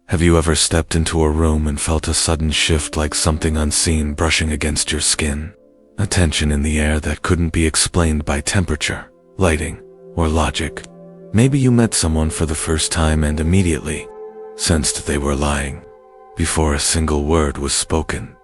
Have you ever stepped into a room and felt a sudden shift, like something unseen brushing against your skin? A tension in the air that couldn't be explained by temperature, lighting, or logic. Maybe you met someone for the first time and immediately sensed they were lying before a single word was spoken.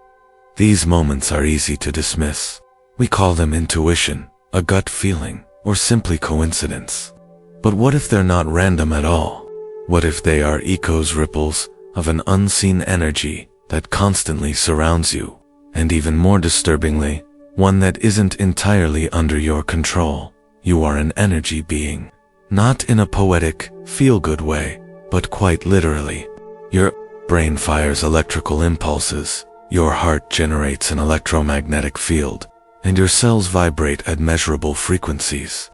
These moments are easy to dismiss. We call them intuition, a gut feeling, or simply coincidence. But what if they're not random at all? What if they are echoes, ripples of an unseen energy that constantly surrounds you, and even more disturbingly, one that isn't entirely under your control? You are an energy being, not in a poetic, feel-good way, but quite literally. Your brain fires electrical impulses, your heart generates an electromagnetic field, and your cells vibrate at measurable frequencies.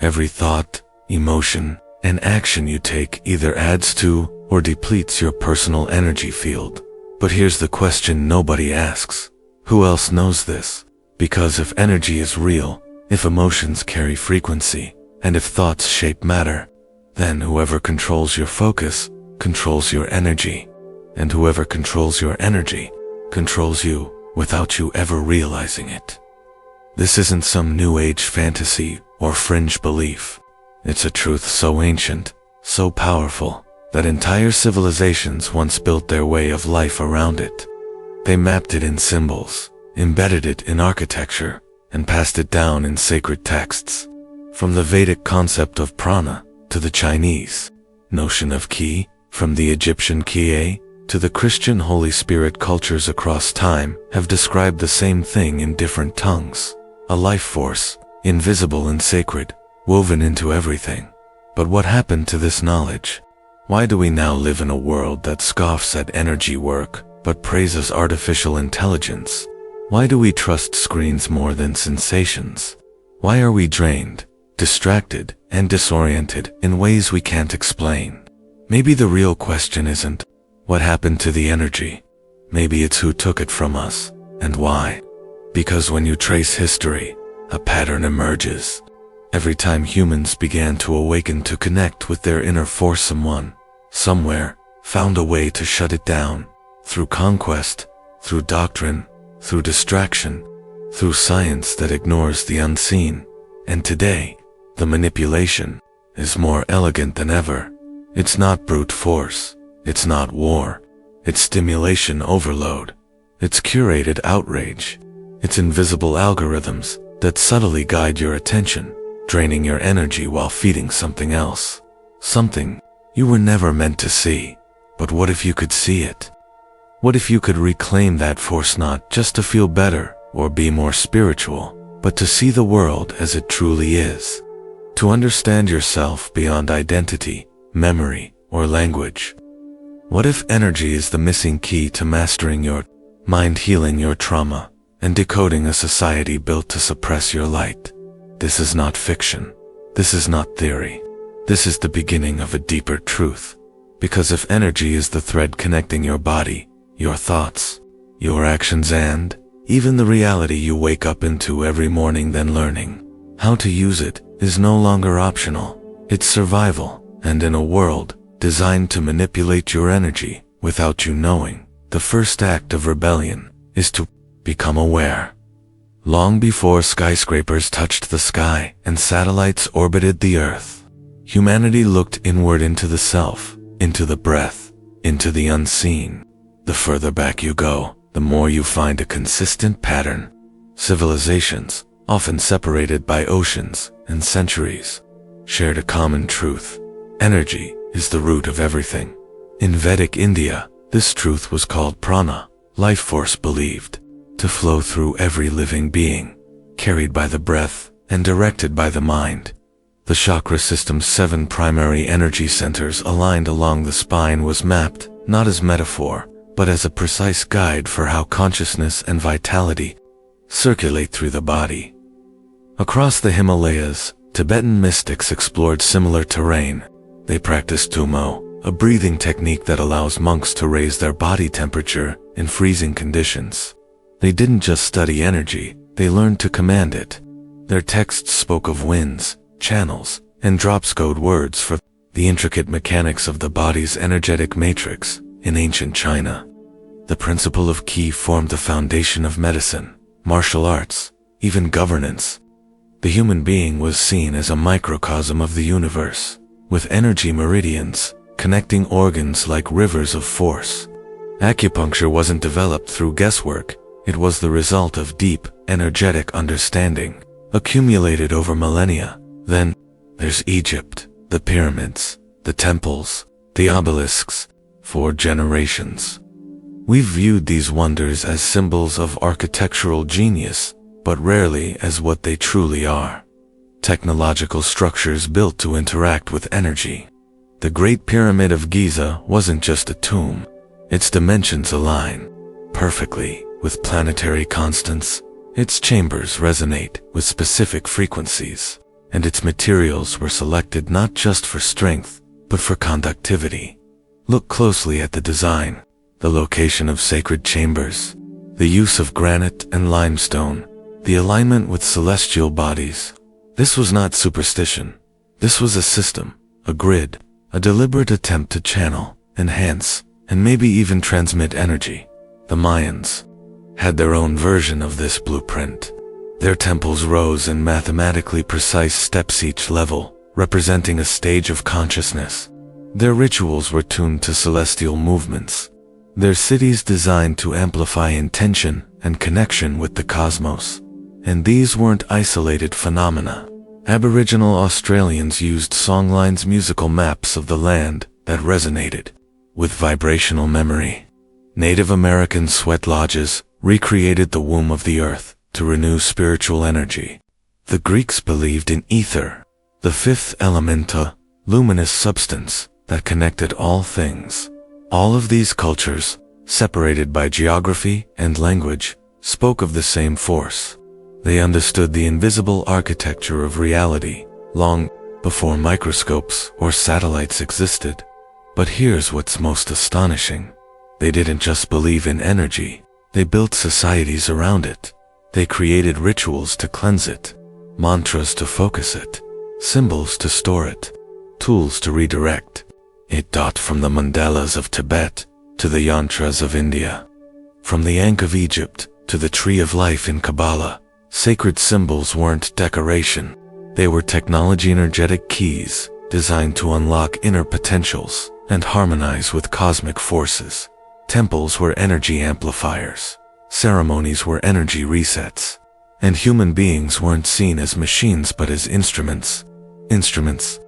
Every thought, emotion, and action you take either adds to or depletes your personal energy field. But here's the question nobody asks. Who else knows this? Because if energy is real, if emotions carry frequency, and if thoughts shape matter, then whoever controls your focus controls your energy. And whoever controls your energy controls you without you ever realizing it. This isn't some new age fantasy or fringe belief. It's a truth so ancient, so powerful, that entire civilizations once built their way of life around it. They mapped it in symbols, embedded it in architecture, and passed it down in sacred texts. From the Vedic concept of prana to the Chinese notion of ki, from the Egyptian kiye to the Christian Holy Spirit, cultures across time have described the same thing in different tongues. A life force, invisible and sacred, woven into everything. But what happened to this knowledge? Why do we now live in a world that scoffs at energy work, but praises artificial intelligence? Why do we trust screens more than sensations? Why are we drained, distracted, and disoriented in ways we can't explain? Maybe the real question isn't what happened to the energy. Maybe it's who took it from us, and why. Because when you trace history, a pattern emerges. Every time humans began to awaken to connect with their inner force, someone, somewhere, found a way to shut it down. Through conquest, through doctrine, through distraction, through science that ignores the unseen. And today, the manipulation is more elegant than ever. It's not brute force. It's not war. It's stimulation overload. It's curated outrage. It's invisible algorithms that subtly guide your attention, draining your energy while feeding something else. Something you were never meant to see. But what if you could see it? What if you could reclaim that force, not just to feel better or be more spiritual, but to see the world as it truly is? To understand yourself beyond identity, memory, or language. What if energy is the missing key to mastering your mind, healing your trauma, and decoding a society built to suppress your light? This is not fiction. This is not theory. This is the beginning of a deeper truth. Because if energy is the thread connecting your body, your thoughts, your actions, and even the reality you wake up into every morning, then learning how to use it is no longer optional. It's survival. And in a world designed to manipulate your energy without you knowing, the first act of rebellion is to become aware. Long before skyscrapers touched the sky and satellites orbited the earth, humanity looked inward into the self, into the breath, into the unseen. The further back you go, the more you find a consistent pattern. Civilizations, often separated by oceans and centuries, shared a common truth. Energy is the root of everything. In Vedic India, this truth was called prana, life force believed to flow through every living being, carried by the breath and directed by the mind. The chakra system's 7 primary energy centers aligned along the spine was mapped, not as metaphor, but as a precise guide for how consciousness and vitality circulate through the body. Across the Himalayas, Tibetan mystics explored similar terrain. They practiced tumo, a breathing technique that allows monks to raise their body temperature in freezing conditions. They didn't just study energy, they learned to command it. Their texts spoke of winds, channels, and drops, code words for the intricate mechanics of the body's energetic matrix. In ancient China, the principle of qi formed the foundation of medicine, martial arts, even governance. The human being was seen as a microcosm of the universe, with energy meridians connecting organs like rivers of force. Acupuncture wasn't developed through guesswork, it was the result of deep, energetic understanding, accumulated over millennia. Then, there's Egypt, the pyramids, the temples, the obelisks, for generations. We've viewed these wonders as symbols of architectural genius, but rarely as what they truly are. Technological structures built to interact with energy. The Great Pyramid of Giza wasn't just a tomb. Its dimensions align perfectly with planetary constants. Its chambers resonate with specific frequencies, and its materials were selected not just for strength, but for conductivity. Look closely at the design, the location of sacred chambers, the use of granite and limestone, the alignment with celestial bodies. This was not superstition. This was a system, a grid, a deliberate attempt to channel, enhance, and maybe even transmit energy. The Mayans had their own version of this blueprint. Their temples rose in mathematically precise steps each level, representing a stage of consciousness. Their rituals were tuned to celestial movements. Their cities designed to amplify intention and connection with the cosmos. And these weren't isolated phenomena. Aboriginal Australians used songlines, musical maps of the land that resonated with vibrational memory. Native American sweat lodges recreated the womb of the earth to renew spiritual energy. The Greeks believed in ether, the fifth element, a luminous substance that connected all things. All of these cultures, separated by geography and language, spoke of the same force. They understood the invisible architecture of reality long before microscopes or satellites existed. But here's what's most astonishing. They didn't just believe in energy, they built societies around it. They created rituals to cleanse it, mantras to focus it, symbols to store it, tools to redirect it. From the mandalas of Tibet to the yantras of India, from the Ankh of Egypt to the Tree of Life in Kabbalah, sacred symbols weren't decoration. They were technology-energetic keys designed to unlock inner potentials and harmonize with cosmic forces. Temples were energy amplifiers. Ceremonies were energy resets. And human beings weren't seen as machines but as instruments. Instruments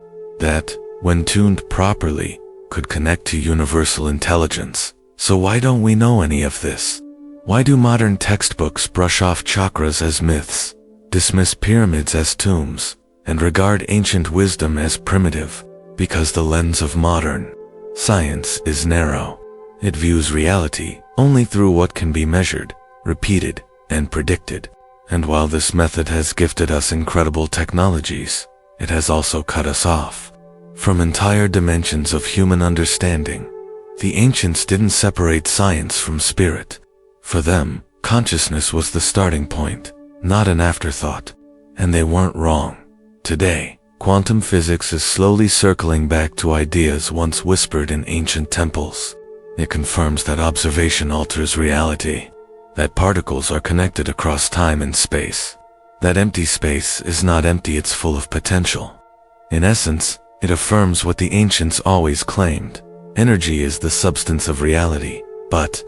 that, when tuned properly, could connect to universal intelligence. So why don't we know any of this? Why do modern textbooks brush off chakras as myths, dismiss pyramids as tombs, and regard ancient wisdom as primitive? Because the lens of modern science is narrow. It views reality only through what can be measured, repeated, and predicted. And while this method has gifted us incredible technologies, it has also cut us off from entire dimensions of human understanding. The ancients didn't separate science from spirit. For them, consciousness was the starting point, not an afterthought. And they weren't wrong. Today, quantum physics is slowly circling back to ideas once whispered in ancient temples. It confirms that observation alters reality, that particles are connected across time and space, that empty space is not empty, it's full of potential. In essence, it affirms what the ancients always claimed. Energy is the substance of reality, but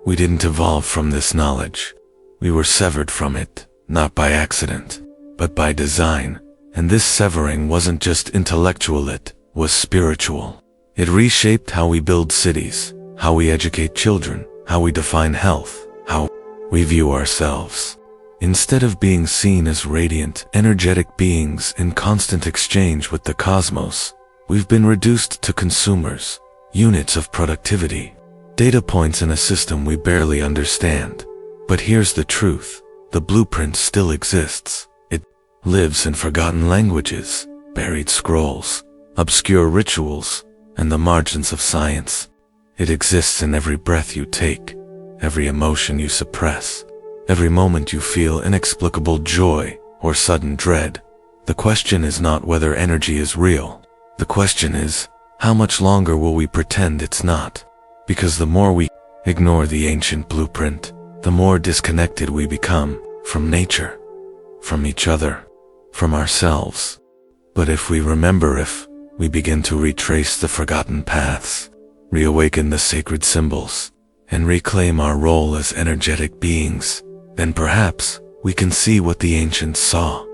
we didn't evolve from this knowledge. We were severed from it, not by accident, but by design. And this severing wasn't just intellectual, it was spiritual. It reshaped how we build cities, how we educate children, how we define health, how we view ourselves. Instead of being seen as radiant, energetic beings in constant exchange with the cosmos, we've been reduced to consumers, units of productivity, data points in a system we barely understand. But here's the truth. The blueprint still exists. It lives in forgotten languages, buried scrolls, obscure rituals, and the margins of science. It exists in every breath you take, every emotion you suppress, every moment you feel inexplicable joy or sudden dread. The question is not whether energy is real. The question is, how much longer will we pretend it's not? Because the more we ignore the ancient blueprint, the more disconnected we become from nature, from each other, from ourselves. But if we remember, if we begin to retrace the forgotten paths, reawaken the sacred symbols, and reclaim our role as energetic beings, then perhaps we can see what the ancients saw.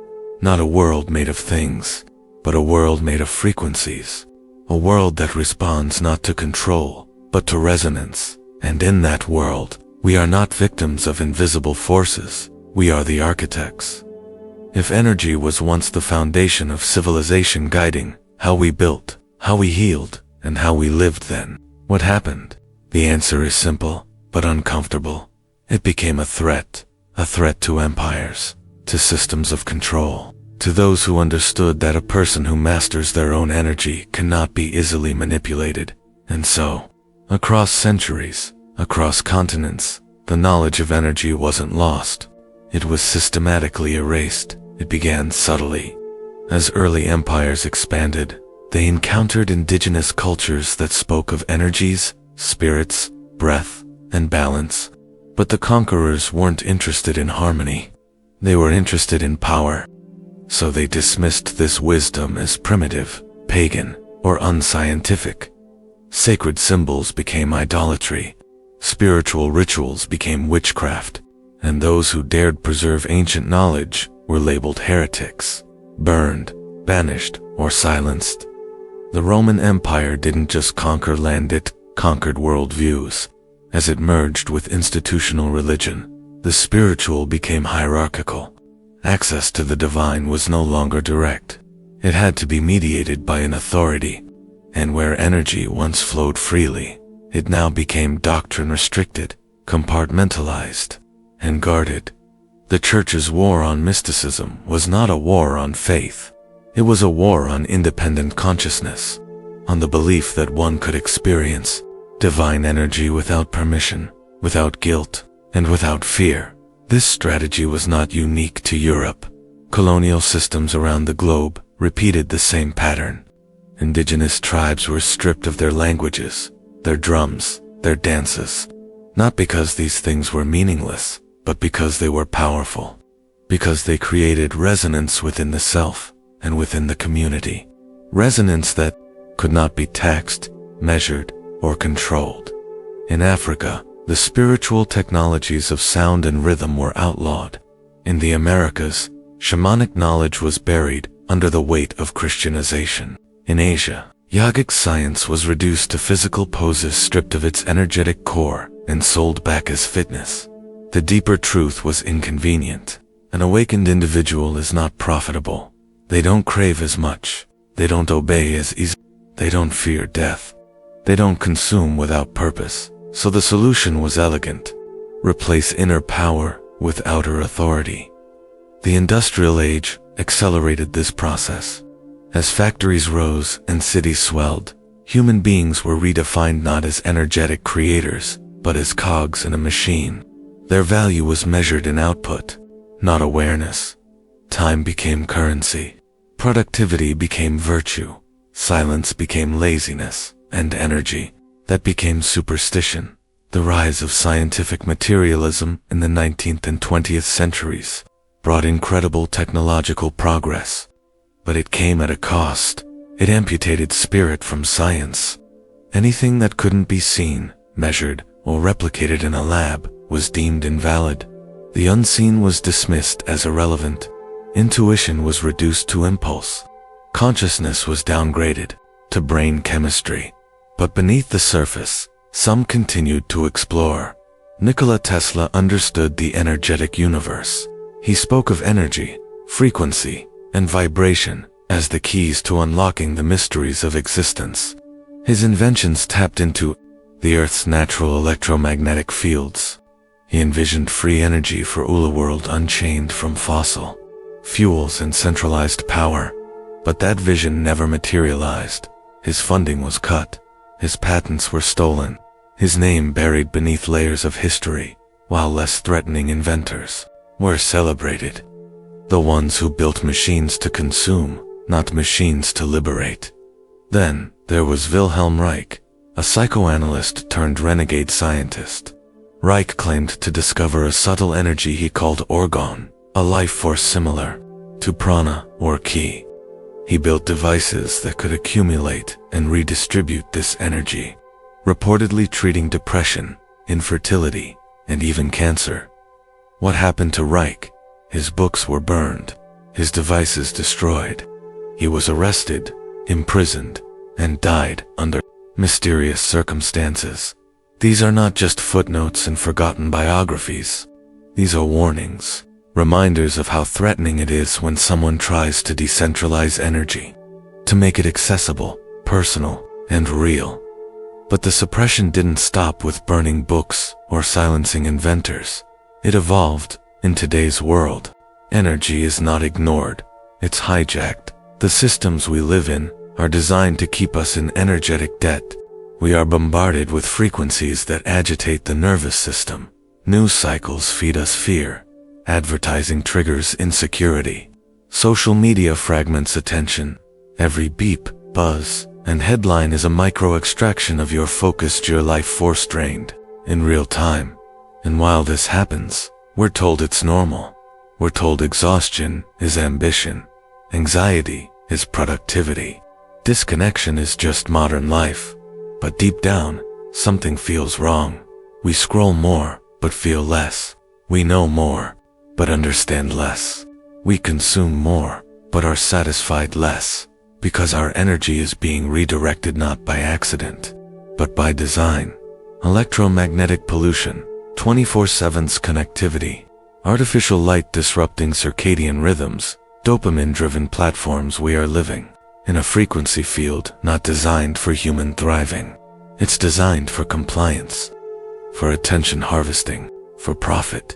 Not a world made of things, but a world made of frequencies. A world that responds not to control, but to resonance. And in that world, we are not victims of invisible forces, we are the architects. If energy was once the foundation of civilization guiding how we built, how we healed, and how we lived, then what happened? The answer is simple, but uncomfortable. It became a threat to empires, to systems of control, to those who understood that a person who masters their own energy cannot be easily manipulated. And so, across centuries, across continents, the knowledge of energy wasn't lost. It was systematically erased. It began subtly. As early empires expanded, they encountered indigenous cultures that spoke of energies, spirits, breath, and balance. But the conquerors weren't interested in harmony. They were interested in power. So they dismissed this wisdom as primitive, pagan, or unscientific. Sacred symbols became idolatry. Spiritual rituals became witchcraft. And those who dared preserve ancient knowledge were labeled heretics, burned, banished, or silenced. The Roman Empire didn't just conquer land, it conquered worldviews. As it merged with institutional religion, the spiritual became hierarchical. Access to the divine was no longer direct. It had to be mediated by an authority. And where energy once flowed freely, it now became doctrine-restricted, compartmentalized, and guarded. The Church's war on mysticism was not a war on faith. It was a war on independent consciousness, on the belief that one could experience divine energy without permission, without guilt, and without fear. This strategy was not unique to Europe. Colonial systems around the globe repeated the same pattern. Indigenous tribes were stripped of their languages, their drums, their dances, not because these things were meaningless, but because they were powerful, because they created resonance within the self and within the community. Resonance that could not be taxed, measured, or controlled. In Africa, the spiritual technologies of sound and rhythm were outlawed. In the Americas, shamanic knowledge was buried under the weight of Christianization. In Asia, yogic science was reduced to physical poses stripped of its energetic core and sold back as fitness. The deeper truth was inconvenient. An awakened individual is not profitable. They don't crave as much. They don't obey as easily. They don't fear death. They don't consume without purpose. So the solution was elegant. Replace inner power with outer authority. The industrial age accelerated this process. As factories rose and cities swelled, human beings were redefined not as energetic creators, but as cogs in a machine. Their value was measured in output, not awareness. Time became currency. Productivity became virtue. Silence became laziness, and energy, that became superstition. The rise of scientific materialism in the 19th and 20th centuries brought incredible technological progress. But it came at a cost. It amputated spirit from science. Anything that couldn't be seen, measured, or replicated in a lab was deemed invalid. The unseen was dismissed as irrelevant. Intuition was reduced to impulse. Consciousness was downgraded to brain chemistry. But beneath the surface, some continued to explore. Nikola Tesla understood the energetic universe. He spoke of energy, frequency, and vibration as the keys to unlocking the mysteries of existence. His inventions tapped into the Earth's natural electromagnetic fields. He envisioned free energy for a world unchained from fossil fuels and centralized power. But that vision never materialized. His funding was cut. His patents were stolen. His name buried beneath layers of history, while less threatening inventors were celebrated. The ones who built machines to consume, not machines to liberate. Then there was Wilhelm Reich, a psychoanalyst turned renegade scientist. Reich claimed to discover a subtle energy he called orgone, a life force similar to prana or ki. He built devices that could accumulate and redistribute this energy, reportedly treating depression, infertility, and even cancer. What happened to Reich? His books were burned, his devices destroyed. He was arrested, imprisoned, and died under mysterious circumstances. These are not just footnotes and forgotten biographies. These are warnings, reminders of how threatening it is when someone tries to decentralize energy, to make it accessible, personal, and real. But the suppression didn't stop with burning books or silencing inventors. It evolved. In today's world, energy is not ignored, it's hijacked. The systems we live in are designed to keep us in energetic debt. We are bombarded with frequencies that agitate the nervous system. News cycles feed us fear. Advertising triggers insecurity. Social media fragments attention. Every beep, buzz, and headline is a micro-extraction of your focus, your life force drained in real time. And while this happens, we're told it's normal. We're told exhaustion is ambition. Anxiety is productivity. Disconnection is just modern life. But deep down, something feels wrong. We scroll more, but feel less. We know more, but understand less. We consume more, but are satisfied less. Because our energy is being redirected not by accident, but by design. Electromagnetic pollution, 24/7 connectivity, artificial light disrupting circadian rhythms, dopamine-driven platforms. We are living in a frequency field not designed for human thriving. It's designed for compliance, for attention harvesting, for profit.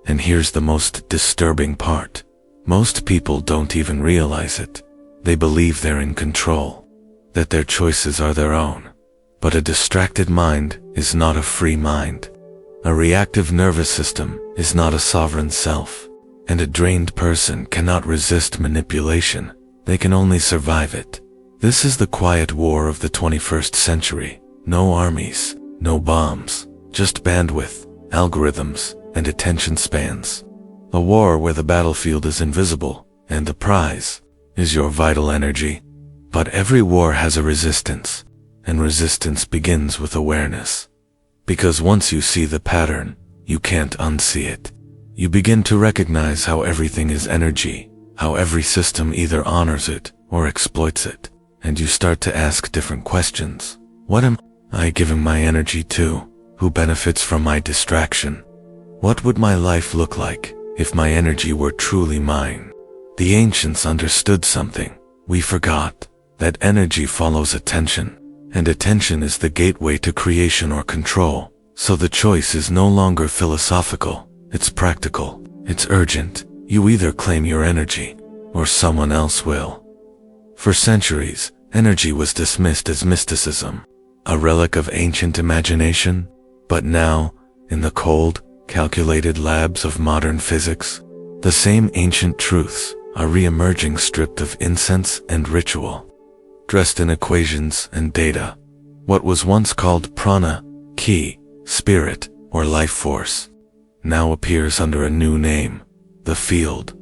And here's the most disturbing part. Most people don't even realize it. They believe they're in control, that their choices are their own. But a distracted mind is not a free mind. A reactive nervous system is not a sovereign self. And a drained person cannot resist manipulation. They can only survive it. This is the quiet war of the 21st century. No armies, no bombs, just bandwidth, algorithms, and attention spans. A war where the battlefield is invisible, and the prize is your vital energy. But every war has a resistance, and resistance begins with awareness. Because once you see the pattern, you can't unsee it. You begin to recognize how everything is energy, how every system either honors it or exploits it, and you start to ask different questions. What am I giving my energy to? Who benefits from my distraction? What would my life look like if my energy were truly mine? The ancients understood something. We forgot that energy follows attention, and attention is the gateway to creation or control. So the choice is no longer philosophical. It's practical. It's urgent. You either claim your energy, or someone else will. For centuries, energy was dismissed as mysticism, a relic of ancient imagination. But now, in the cold, calculated labs of modern physics, the same ancient truths are re-emerging, stripped of incense and ritual, dressed in equations and data. What was once called prana, ki, spirit, or life force, now appears under a new name, the field.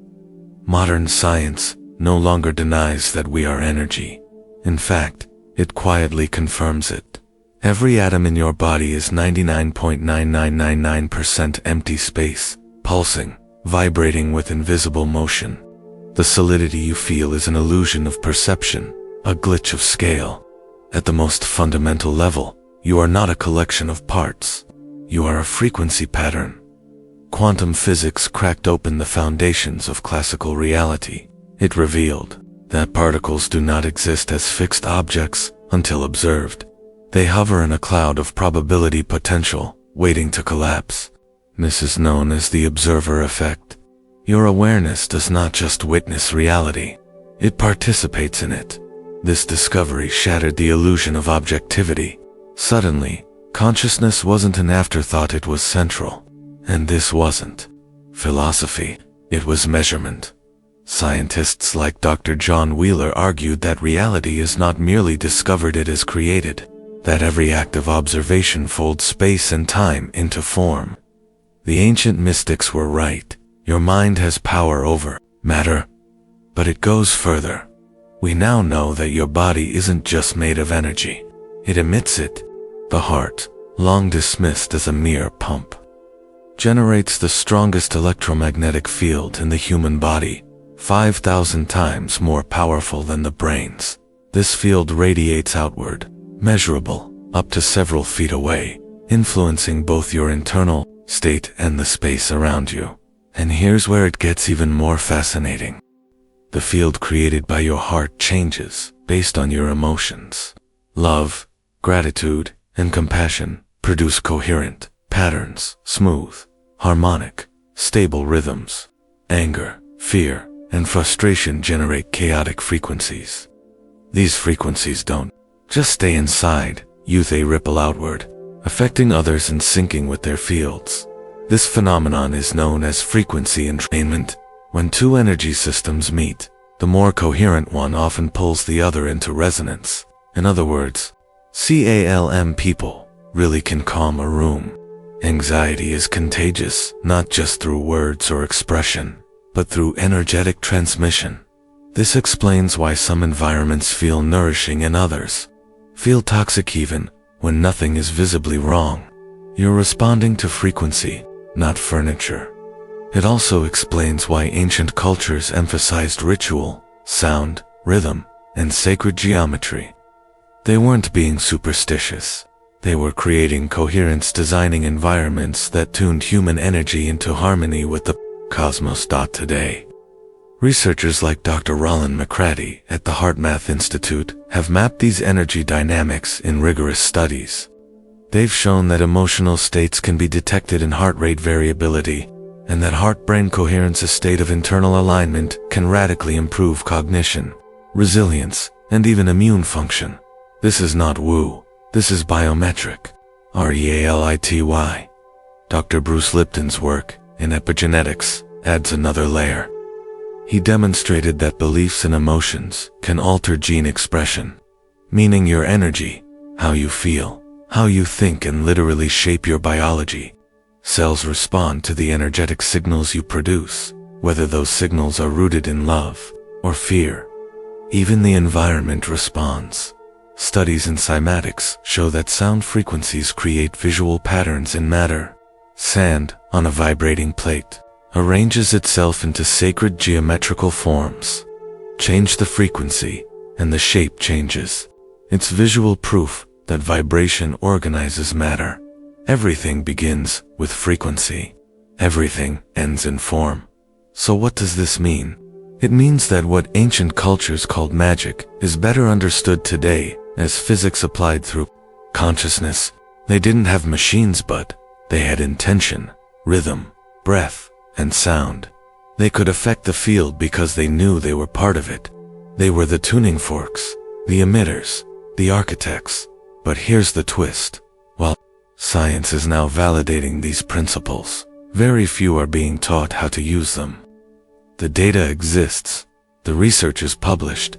Modern science no longer denies that we are energy. In fact, it quietly confirms it. Every atom in your body is 99.9999% empty space, pulsing, vibrating with invisible motion. The solidity you feel is an illusion of perception, a glitch of scale. At the most fundamental level, you are not a collection of parts. You are a frequency pattern. Quantum physics cracked open the foundations of classical reality. It revealed that particles do not exist as fixed objects until observed. They hover in a cloud of probability potential, waiting to collapse. This is known as the observer effect. Your awareness does not just witness reality, it participates in it. This discovery shattered the illusion of objectivity. Suddenly, consciousness wasn't an afterthought, it was central. And this wasn't philosophy, it was measurement. Scientists like Dr. John Wheeler argued that reality is not merely discovered, it is created. that every act of observation folds space and time into form. The ancient mystics were right. Your mind has power over matter. But it goes further. We now know that your body isn't just made of energy. It emits it. The heart, long dismissed as a mere pump, generates the strongest electromagnetic field in the human body, 5,000 times more powerful than the brain's. This field radiates outward, measurable, up to several feet away, influencing both your internal state and the space around you. And here's where it gets even more fascinating. The field created by your heart changes based on your emotions. Love, gratitude, and compassion produce coherent patterns, smooth, harmonic, stable rhythms. Anger, fear, and frustration generate chaotic frequencies. These frequencies don't just stay inside you, they ripple outward, affecting others and syncing with their fields. This phenomenon is known as frequency entrainment. When two energy systems meet, the more coherent one often pulls the other into resonance. In other words, calm people really can calm a room. Anxiety is contagious, not just through words or expression, but through energetic transmission. This explains why some environments feel nourishing and others feel toxic even when nothing is visibly wrong. You're responding to frequency, not furniture. It also explains why ancient cultures emphasized ritual, sound, rhythm, and sacred geometry. They weren't being superstitious. They were creating coherence, designing environments that tuned human energy into harmony with the cosmos. Today, researchers like Dr. Roland McCratty at the HeartMath Institute have mapped these energy dynamics in rigorous studies. They've shown that emotional states can be detected in heart rate variability, and that heart-brain coherence, a state of internal alignment, can radically improve cognition, resilience, and even immune function. This is not woo, this is biometric. REALITY. Dr. Bruce Lipton's work in epigenetics adds another layer. He demonstrated that beliefs and emotions can alter gene expression, meaning your energy, how you feel, how you think, and literally shape your biology. Cells respond to the energetic signals you produce, whether those signals are rooted in love or fear. Even the environment responds. Studies in cymatics show that sound frequencies create visual patterns in matter. Sand, on a vibrating plate, arranges itself into sacred geometrical forms. Change the frequency, and the shape changes. It's visual proof that vibration organizes matter. Everything begins with frequency. Everything ends in form. So what does this mean? It means that what ancient cultures called magic is better understood today as physics applied through consciousness. They didn't have machines, but they had intention, rhythm, breath, and sound. They could affect the field because they knew they were part of it. They were the tuning forks, the emitters, the architects. But here's the twist. While science is now validating these principles, very few are being taught how to use them. The data exists, the research is published,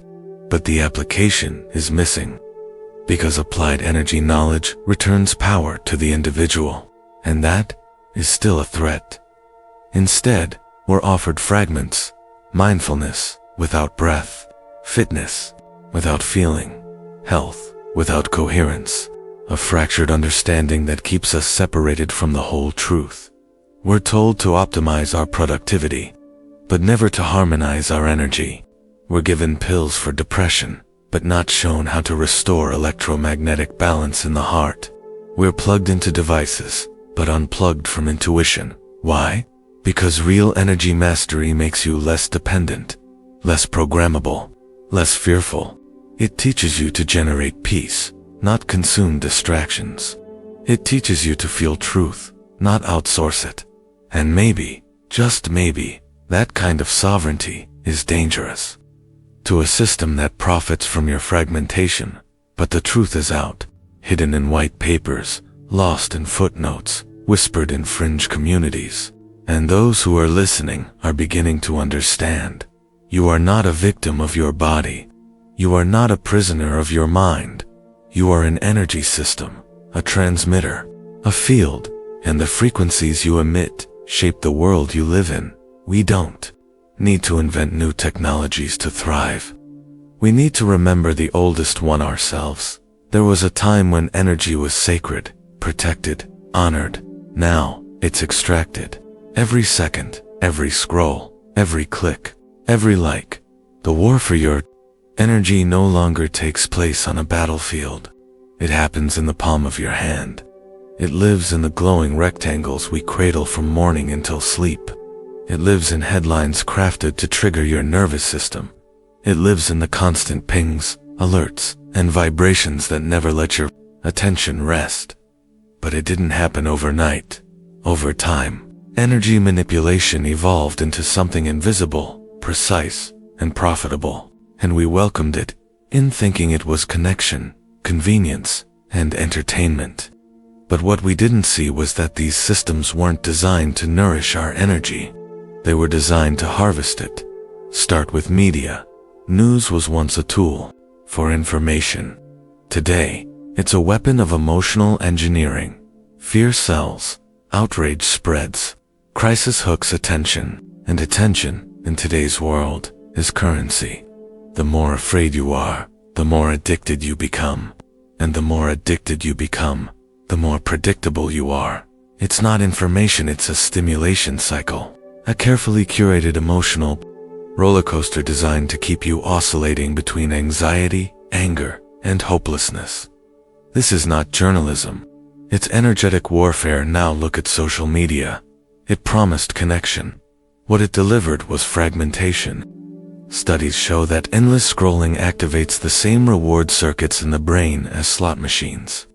but the application is missing. Because applied energy knowledge returns power to the individual, and that is still a threat. Instead, we're offered fragments: mindfulness without breath, fitness without feeling, health without coherence, a fractured understanding that keeps us separated from the whole truth. We're told to optimize our productivity, but never to harmonize our energy. We're given pills for depression, but not shown how to restore electromagnetic balance in the heart. We're plugged into devices, but unplugged from intuition. Why? Because real energy mastery makes you less dependent, less programmable, less fearful. It teaches you to generate peace, not consume distractions. It teaches you to feel truth, not outsource it. And maybe, just maybe, that kind of sovereignty is dangerous to a system that profits from your fragmentation. But the truth is out, hidden in white papers, lost in footnotes, whispered in fringe communities. And those who are listening are beginning to understand. You are not a victim of your body. You are not a prisoner of your mind. You are an energy system, a transmitter, a field, and the frequencies you emit shape the world you live in. We don't need to invent new technologies to thrive. We need to remember the oldest one ourselves. There was a time when energy was sacred, protected, honored. Now, it's extracted. Every second, every scroll, every click, every like. The war for your energy no longer takes place on a battlefield. It happens in the palm of your hand. It lives in the glowing rectangles we cradle from morning until sleep. It lives in headlines crafted to trigger your nervous system. It lives in the constant pings, alerts, and vibrations that never let your attention rest. But it didn't happen overnight. Over time, energy manipulation evolved into something invisible, precise, and profitable, and we welcomed it in thinking it was connection, convenience, and entertainment. But what we didn't see was that these systems weren't designed to nourish our energy. They were designed to harvest it. Start with media. News was once a tool for information. Today, it's a weapon of emotional engineering. Fear sells, outrage spreads, crisis hooks attention, and attention, in today's world, is currency. The more afraid you are, the more addicted you become. And the more addicted you become, the more predictable you are. It's not information, it's a stimulation cycle. A carefully curated emotional roller coaster designed to keep you oscillating between anxiety, anger, and hopelessness. This is not journalism. It's energetic warfare. Now look at social media. It promised connection. What it delivered was fragmentation. Studies show that endless scrolling activates the same reward circuits in the brain as slot machines.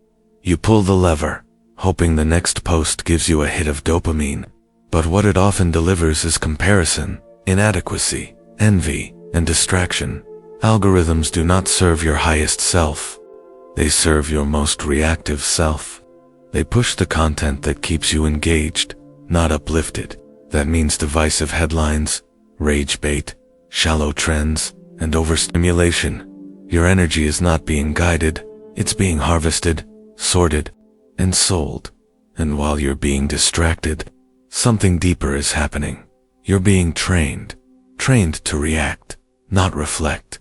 You pull the lever, hoping the next post gives you a hit of dopamine. But what it often delivers is comparison, inadequacy, envy, and distraction. Algorithms do not serve your highest self. They serve your most reactive self. They push the content that keeps you engaged, not uplifted. That means divisive headlines, rage bait, shallow trends, and overstimulation. Your energy is not being guided, it's being harvested, sorted, and sold. And while you're being distracted, something deeper is happening. You're being trained to react, not reflect,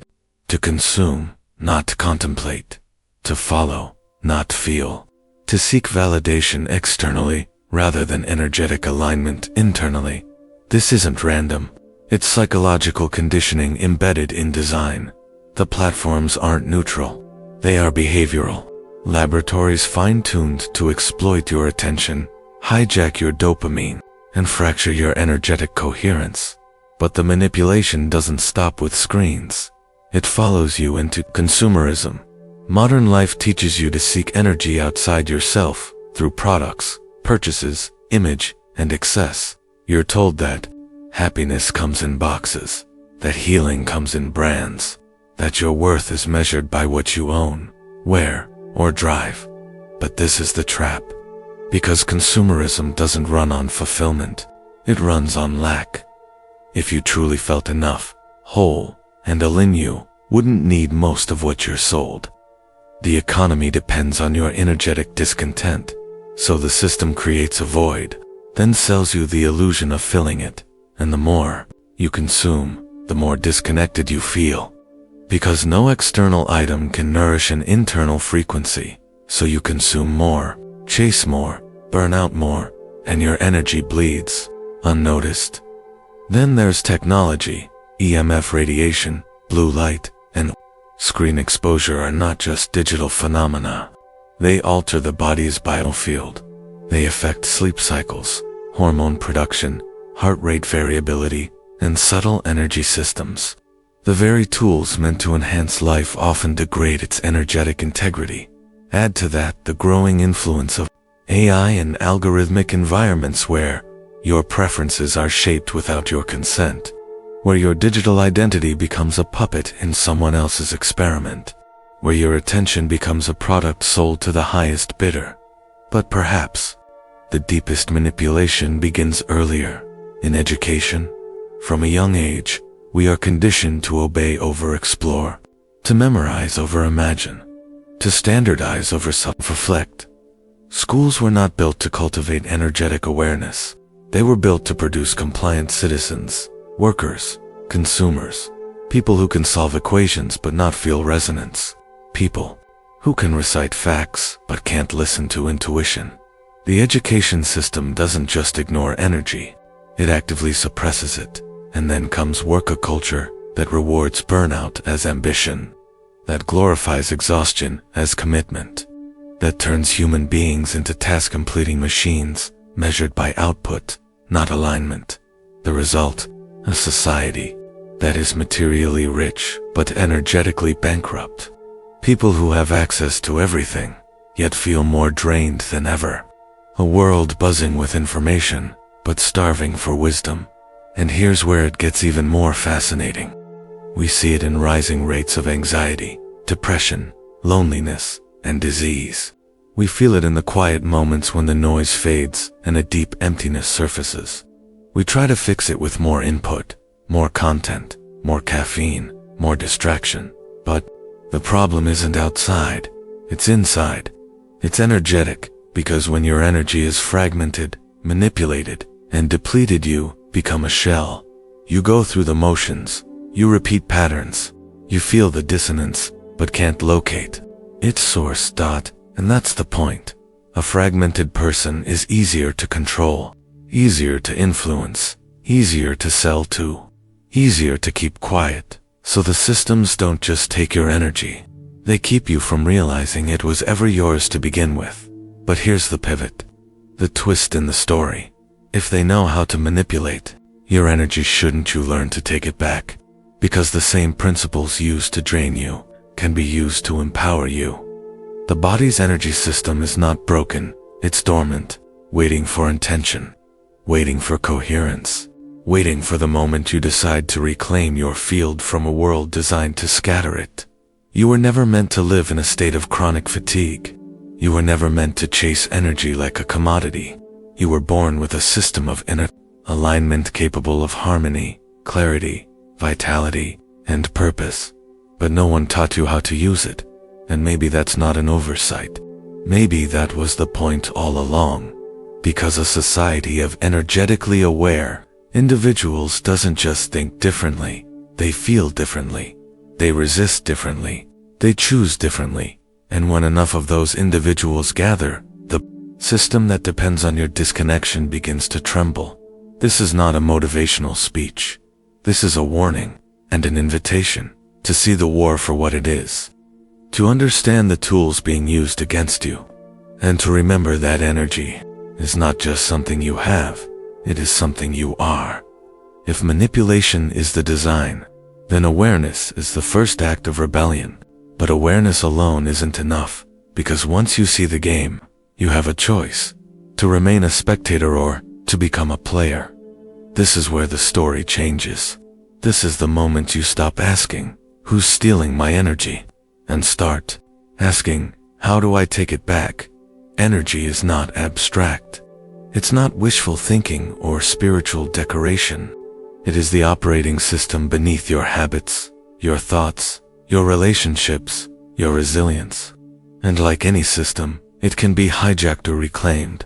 to consume, not contemplate, to follow, not feel, to seek validation externally rather than energetic alignment internally. This isn't random. It's psychological conditioning embedded in design. The platforms aren't neutral. They are behavioral. Laboratories fine-tuned to exploit your attention, hijack your dopamine, and fracture your energetic coherence. But the manipulation doesn't stop with screens. It follows you into consumerism. Modern life teaches you to seek energy outside yourself through products, purchases, image, and excess. You're told that happiness comes in boxes, that healing comes in brands, that your worth is measured by what you own, wear, or drive. But this is the trap. Because consumerism doesn't run on fulfillment, it runs on lack. If you truly felt enough, whole, and aligned, you wouldn't need most of what you're sold. The economy depends on your energetic discontent, so the system creates a void, then sells you the illusion of filling it. And the more you consume, the more disconnected you feel. Because no external item can nourish an internal frequency, so you consume more, chase more, burn out more, and your energy bleeds, unnoticed. Then there's technology. EMF radiation, blue light, and screen exposure are not just digital phenomena. They alter the body's biofield. They affect sleep cycles, hormone production, heart rate variability, and subtle energy systems. The very tools meant to enhance life often degrade its energetic integrity. Add to that the growing influence of AI and algorithmic environments where your preferences are shaped without your consent, where your digital identity becomes a puppet in someone else's experiment, where your attention becomes a product sold to the highest bidder. But perhaps the deepest manipulation begins earlier, in education. From a young age, we are conditioned to obey over explore, to memorize over imagine, to standardize over self-reflect. Schools were not built to cultivate energetic awareness. They were built to produce compliant citizens, workers, consumers, people who can solve equations but not feel resonance, people who can recite facts but can't listen to intuition. The education system doesn't just ignore energy, it actively suppresses it. And then comes work culture that rewards burnout as ambition, that glorifies exhaustion as commitment, that turns human beings into task-completing machines measured by output, not alignment. The result, a society that is materially rich but energetically bankrupt. People who have access to everything, yet feel more drained than ever. A world buzzing with information, but starving for wisdom. And here's where it gets even more fascinating. We see it in rising rates of anxiety, depression, loneliness, and disease. We feel it in the quiet moments when the noise fades and a deep emptiness surfaces. We try to fix it with more input, more content, more caffeine, more distraction. But the problem isn't outside, it's inside. It's energetic, because when your energy is fragmented, manipulated, and depleted, you become a shell. You go through the motions, you repeat patterns, you feel the dissonance, but can't locate its source. And that's the point. A fragmented person is easier to control, easier to influence, easier to sell to, easier to keep quiet. So the systems don't just take your energy, they keep you from realizing it was ever yours to begin with. But here's the pivot, the twist in the story. If they know how to manipulate your energy, shouldn't you learn to take it back? Because the same principles used to drain you can be used to empower you. The body's energy system is not broken, it's dormant, waiting for intention, waiting for coherence, waiting for the moment you decide to reclaim your field from a world designed to scatter it. You were never meant to live in a state of chronic fatigue. You were never meant to chase energy like a commodity. You were born with a system of inner alignment capable of harmony, clarity, vitality, and purpose. But no one taught you how to use it. And maybe that's not an oversight. Maybe that was the point all along. Because a society of energetically aware individuals doesn't just think differently, they feel differently, they resist differently, they choose differently. And when enough of those individuals gather, the system that depends on your disconnection begins to tremble. This is not a motivational speech. This is a warning and an invitation to see the war for what it is, to understand the tools being used against you, and to remember that energy is not just something you have, it is something you are. If manipulation is the design, then awareness is the first act of rebellion. But awareness alone isn't enough, because once you see the game, you have a choice, to remain a spectator or to become a player. This is where the story changes. This is the moment you stop asking, who's stealing my energy? And start asking, how do I take it back? Energy is not abstract. It's not wishful thinking or spiritual decoration. It is the operating system beneath your habits, your thoughts, your relationships, your resilience. And like any system, it can be hijacked or reclaimed.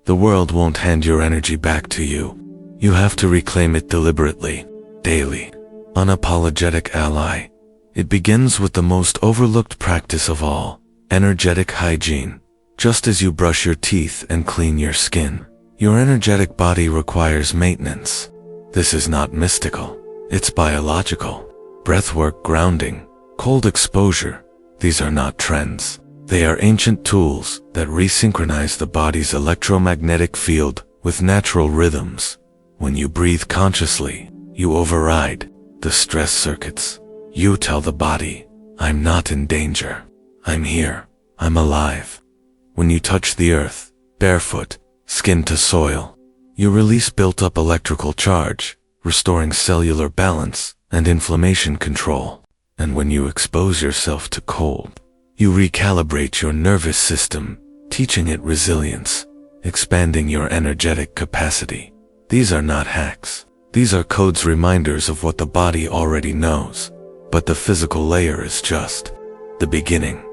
The world won't hand your energy back to you. You have to reclaim it deliberately, daily. Unapologetic ally. It begins with the most overlooked practice of all, energetic hygiene. Just as you brush your teeth and clean your skin, your energetic body requires maintenance. This is not mystical, it's biological. Breathwork, grounding, cold exposure, these are not trends. They are ancient tools that resynchronize the body's electromagnetic field with natural rhythms. When you breathe consciously, you override the stress circuits. You tell the body, I'm not in danger. I'm here. I'm alive. When you touch the earth, barefoot, skin to soil, you release built-up electrical charge, restoring cellular balance and inflammation control. And when you expose yourself to cold, you recalibrate your nervous system, teaching it resilience, expanding your energetic capacity. These are not hacks. These are codes, reminders of what the body already knows. But the physical layer is just the beginning.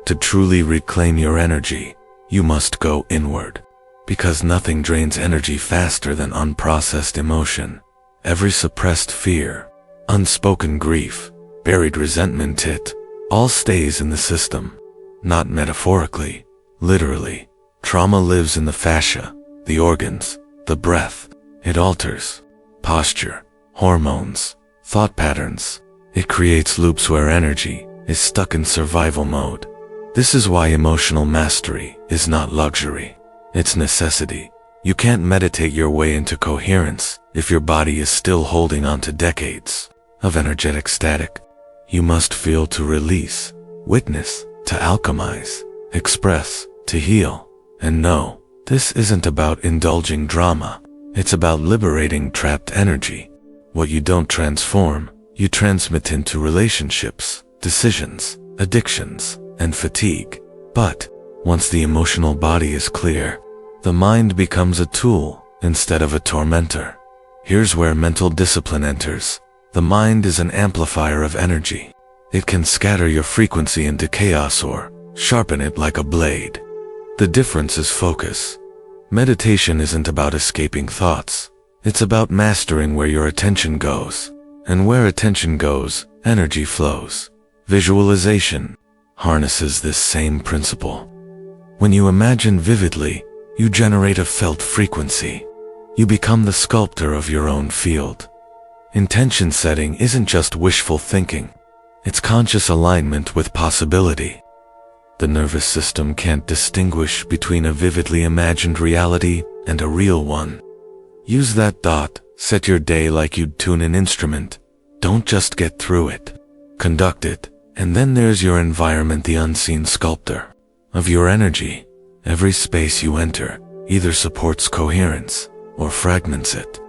To truly reclaim your energy, you must go inward. Because nothing drains energy faster than unprocessed emotion. Every suppressed fear, unspoken grief, buried resentment, it all stays in the system. Not metaphorically, literally. Trauma lives in the fascia, the organs, the breath. It alters posture, hormones, thought patterns. It creates loops where energy is stuck in survival mode. This is why emotional mastery is not luxury. It's necessity. You can't meditate your way into coherence if your body is still holding on to decades of energetic static. You must feel to release, witness to alchemize, express to heal. And no, this isn't about indulging drama. It's about liberating trapped energy. What you don't transform, you transmit into relationships, decisions, addictions, and fatigue. But once the emotional body is clear, the mind becomes a tool instead of a tormentor. Here's where mental discipline enters. The mind is an amplifier of energy. It can scatter your frequency into chaos or sharpen it like a blade. The difference is focus. Meditation isn't about escaping thoughts. It's about mastering where your attention goes. And where attention goes, energy flows. Visualization harnesses this same principle. When you imagine vividly, you generate a felt frequency. You become the sculptor of your own field. Intention setting isn't just wishful thinking. It's conscious alignment with possibility. The nervous system can't distinguish between a vividly imagined reality and a real one. Use that dot, set your day like you'd tune an instrument. Don't just get through it. Conduct it, and then there's your environment, the unseen sculptor of your energy. Every space you enter either supports coherence or fragments it.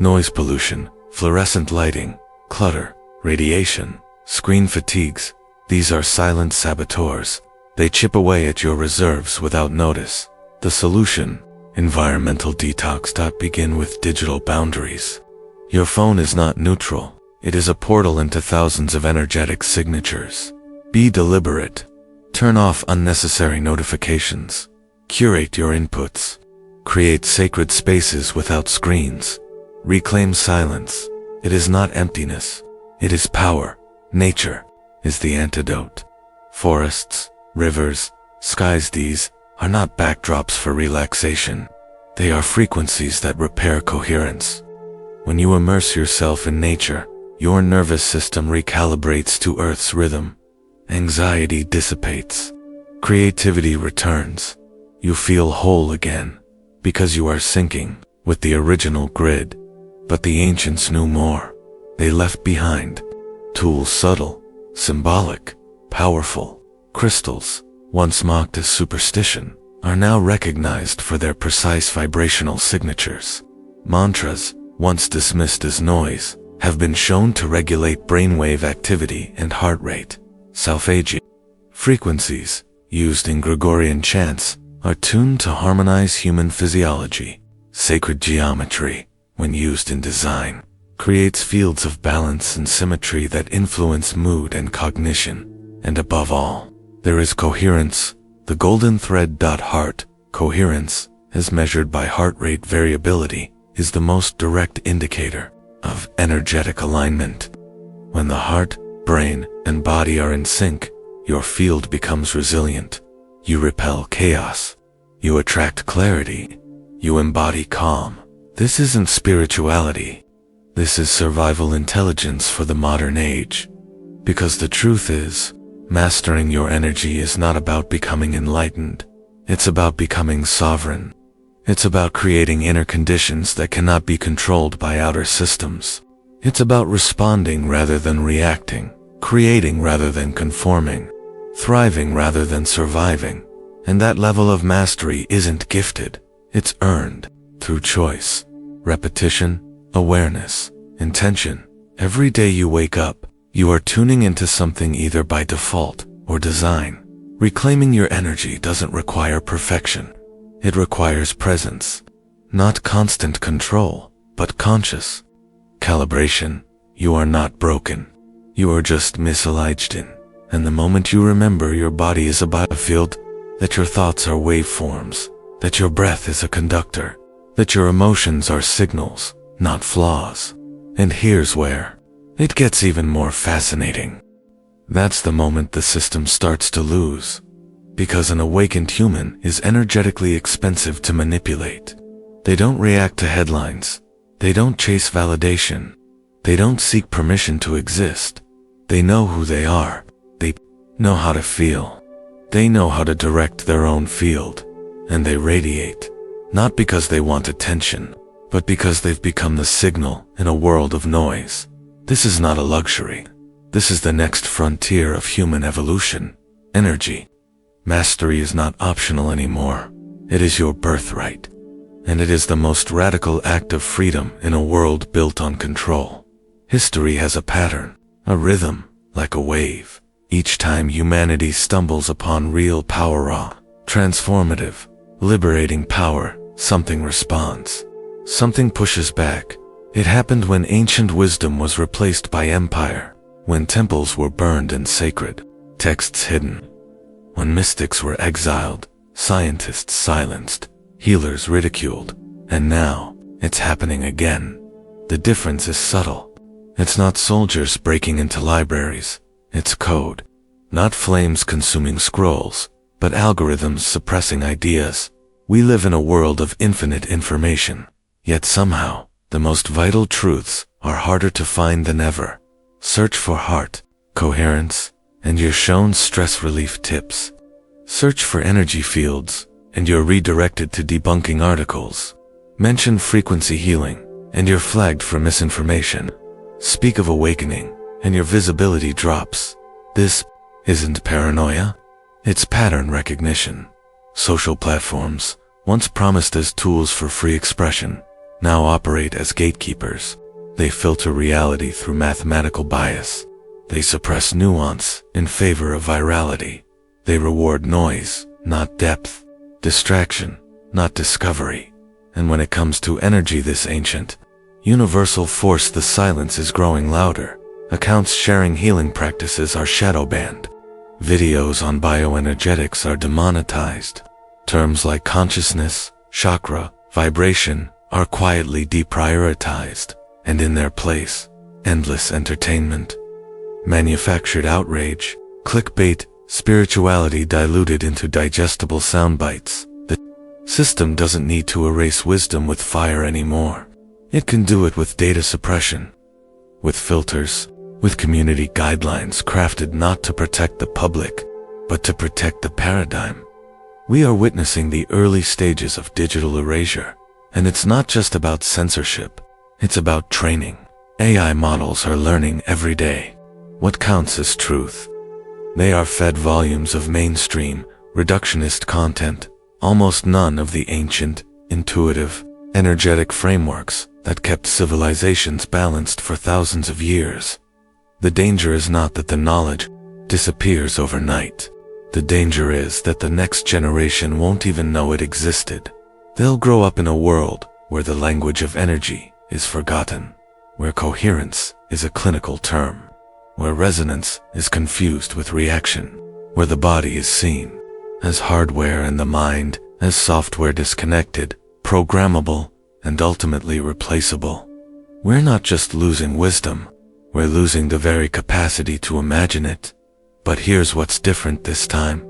Noise pollution, fluorescent lighting, clutter, radiation, screen fatigues, these are silent saboteurs. They chip away at your reserves without notice. The solution, environmental detox. Begin with digital boundaries. Your phone is not neutral. It is a portal into thousands of energetic signatures. Be deliberate. Turn off unnecessary notifications. Curate your inputs. Create sacred spaces without screens. Reclaim silence. It is not emptiness. It is power. Nature is the antidote. Forests, rivers, skies, these are not backdrops for relaxation. They are frequencies that repair coherence. When you immerse yourself in nature, your nervous system recalibrates to Earth's rhythm. Anxiety dissipates. Creativity returns. You feel whole again, because you are syncing with the original grid. But the ancients knew more. They left behind tools subtle, symbolic, powerful. Crystals, once mocked as superstition, are now recognized for their precise vibrational signatures. Mantras, once dismissed as noise, have been shown to regulate brainwave activity and heart rate. Solfeggio frequencies, used in Gregorian chants, are tuned to harmonize human physiology. Sacred geometry, when used in design, creates fields of balance and symmetry that influence mood and cognition. And above all, there is coherence, the golden thread. Heart coherence, as measured by heart rate variability, is the most direct indicator of energetic alignment. When the heart, brain, and body are in sync, your field becomes resilient. You repel chaos. You attract clarity. You embody calm. This isn't spirituality. This is survival intelligence for the modern age. Because the truth is, mastering your energy is not about becoming enlightened. It's about becoming sovereign. It's about creating inner conditions that cannot be controlled by outer systems. It's about responding rather than reacting, creating rather than conforming, thriving rather than surviving. And that level of mastery isn't gifted. It's earned through choice, repetition, awareness, intention. Every day you wake up, you are tuning into something either by default or design. Reclaiming your energy doesn't require perfection. It requires presence. Not constant control, but conscious calibration. You are not broken. You are just misaligned in And the moment you remember your body is a battlefield, that your thoughts are waveforms, that your breath is a conductor, that your emotions are signals, not flaws. And here's where it gets even more fascinating. That's the moment the system starts to lose. Because an awakened human is energetically expensive to manipulate. They don't react to headlines. They don't chase validation. They don't seek permission to exist. They know who they are. They know how to feel. They know how to direct their own field. And they radiate. Not because they want attention, but because they've become the signal in a world of noise. This is not a luxury. This is the next frontier of human evolution. Energy. Mastery is not optional anymore. It is your birthright. And it is the most radical act of freedom in a world built on control. History has a pattern, a rhythm, like a wave. Each time humanity stumbles upon real power, raw, transformative, liberating power, something responds. Something pushes back. It happened when ancient wisdom was replaced by empire, when temples were burned and sacred texts hidden, when mystics were exiled, scientists silenced, healers ridiculed, and now it's happening again. The difference is subtle. It's not soldiers breaking into libraries, it's code. Not flames consuming scrolls, but algorithms suppressing ideas. We live in a world of infinite information, yet somehow, the most vital truths are harder to find than ever. Search for heart, coherence, and you're shown stress relief tips. Search for energy fields, and you're redirected to debunking articles. Mention frequency healing, and you're flagged for misinformation. Speak of awakening, and your visibility drops. This isn't paranoia, it's pattern recognition. Social platforms, once promised as tools for free expression, now operate as gatekeepers. They filter reality through mathematical bias. They suppress nuance in favor of virality. They reward noise, not depth, distraction, not discovery. And when it comes to energy, this ancient, universal force, the silence is growing louder. Accounts sharing healing practices are shadow banned. Videos on bioenergetics are demonetized. Terms like consciousness, chakra, vibration are quietly deprioritized, and in their place, endless entertainment, manufactured outrage, clickbait, spirituality diluted into digestible sound bites. The system doesn't need to erase wisdom with fire anymore. It can do it with data suppression, with filters, with community guidelines crafted not to protect the public, but to protect the paradigm. We are witnessing the early stages of digital erasure, and it's not just about censorship, it's about training. AI models are learning every day. What counts as truth? They are fed volumes of mainstream, reductionist content, almost none of the ancient, intuitive, energetic frameworks that kept civilizations balanced for thousands of years. The danger is not that the knowledge disappears overnight. The danger is that the next generation won't even know it existed. They'll grow up in a world where the language of energy is forgotten, where coherence is a clinical term, where resonance is confused with reaction, where the body is seen as hardware and the mind as software, disconnected, programmable, and ultimately replaceable. We're not just losing wisdom, we're losing the very capacity to imagine it. But here's what's different this time.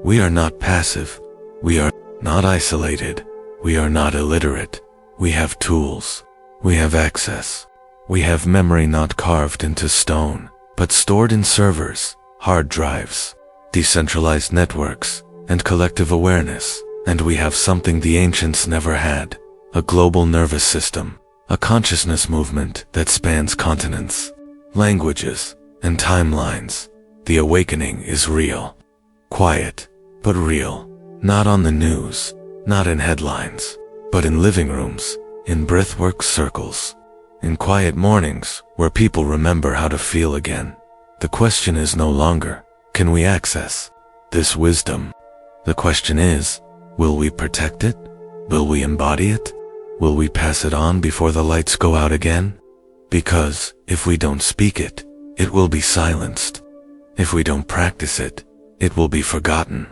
We are not passive. We are not isolated. We are not illiterate. We have tools. We have access. We have memory not carved into stone, but stored in servers, hard drives, decentralized networks, and collective awareness. And we have something the ancients never had, a global nervous system, a consciousness movement that spans continents, languages, and timelines. The awakening is real. Quiet, but real. Not on the news, not in headlines, but in living rooms, in breathwork circles, in quiet mornings where people remember how to feel again. The question is no longer, can we access this wisdom? The question is, will we protect it? Will we embody it? Will we pass it on before the lights go out again? Because if we don't speak it, it will be silenced. If we don't practice it, it will be forgotten.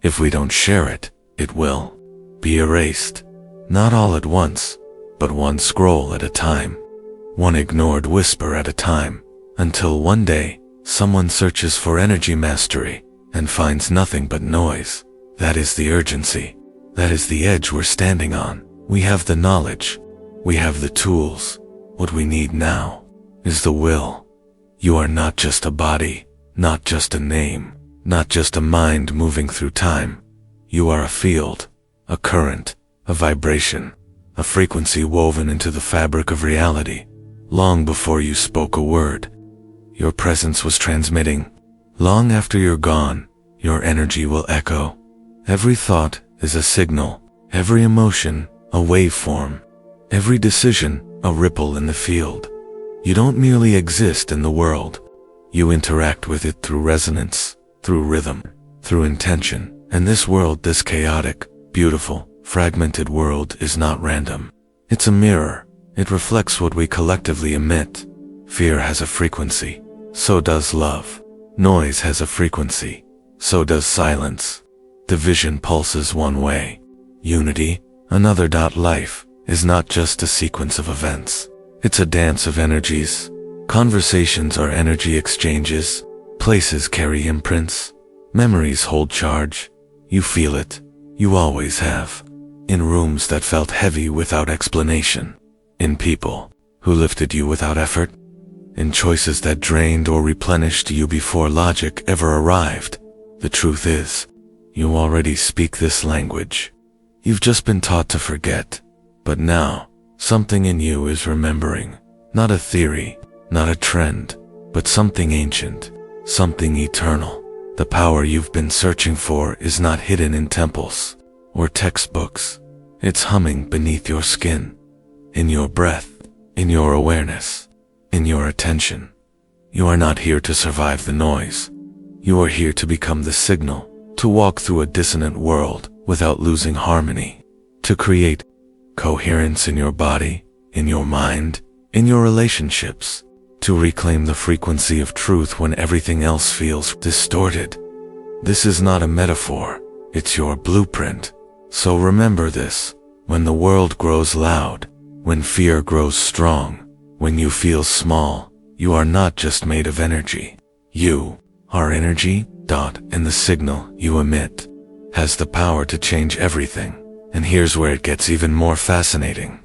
If we don't share it, it will be erased. Not all at once, but one scroll at a time. One ignored whisper at a time, until one day, someone searches for energy mastery and finds nothing but noise. That is the urgency. That is the edge we're standing on. We have the knowledge. We have the tools. What we need now is the will. You are not just a body, not just a name, not just a mind moving through time. You are a field, a current, a vibration, a frequency woven into the fabric of reality. Long before you spoke a word, your presence was transmitting. Long after you're gone, your energy will echo. Every thought is a signal, every emotion a waveform, every decision a ripple in the field. You don't merely exist in the world. You interact with it through resonance, through rhythm, through intention. And this world, this chaotic, beautiful, fragmented world is not random. It's a mirror. It reflects what we collectively emit. Fear has a frequency. So does love. Noise has a frequency. So does silence. Division pulses one way. Unity, another. Life is not just a sequence of events. It's a dance of energies. Conversations are energy exchanges. Places carry imprints. Memories hold charge. You feel it. You always have. In rooms that felt heavy without explanation. In people who lifted you without effort. In choices that drained or replenished you before logic ever arrived. The truth is, you already speak this language. You've just been taught to forget. But now, something in you is remembering. Not a theory, not a trend, but something ancient, something eternal. The power you've been searching for is not hidden in temples or textbooks. It's humming beneath your skin, in your breath, in your awareness, in your attention. You are not here to survive the noise. You are here to become the signal, to walk through a dissonant world without losing harmony, to create coherence in your body, in your mind, in your relationships, to reclaim the frequency of truth when everything else feels distorted. This is not a metaphor, it's your blueprint. So remember this, when the world grows loud, when fear grows strong, when you feel small, you are not just made of energy. You are energy, and the signal you emit has the power to change everything. And here's where it gets even more fascinating.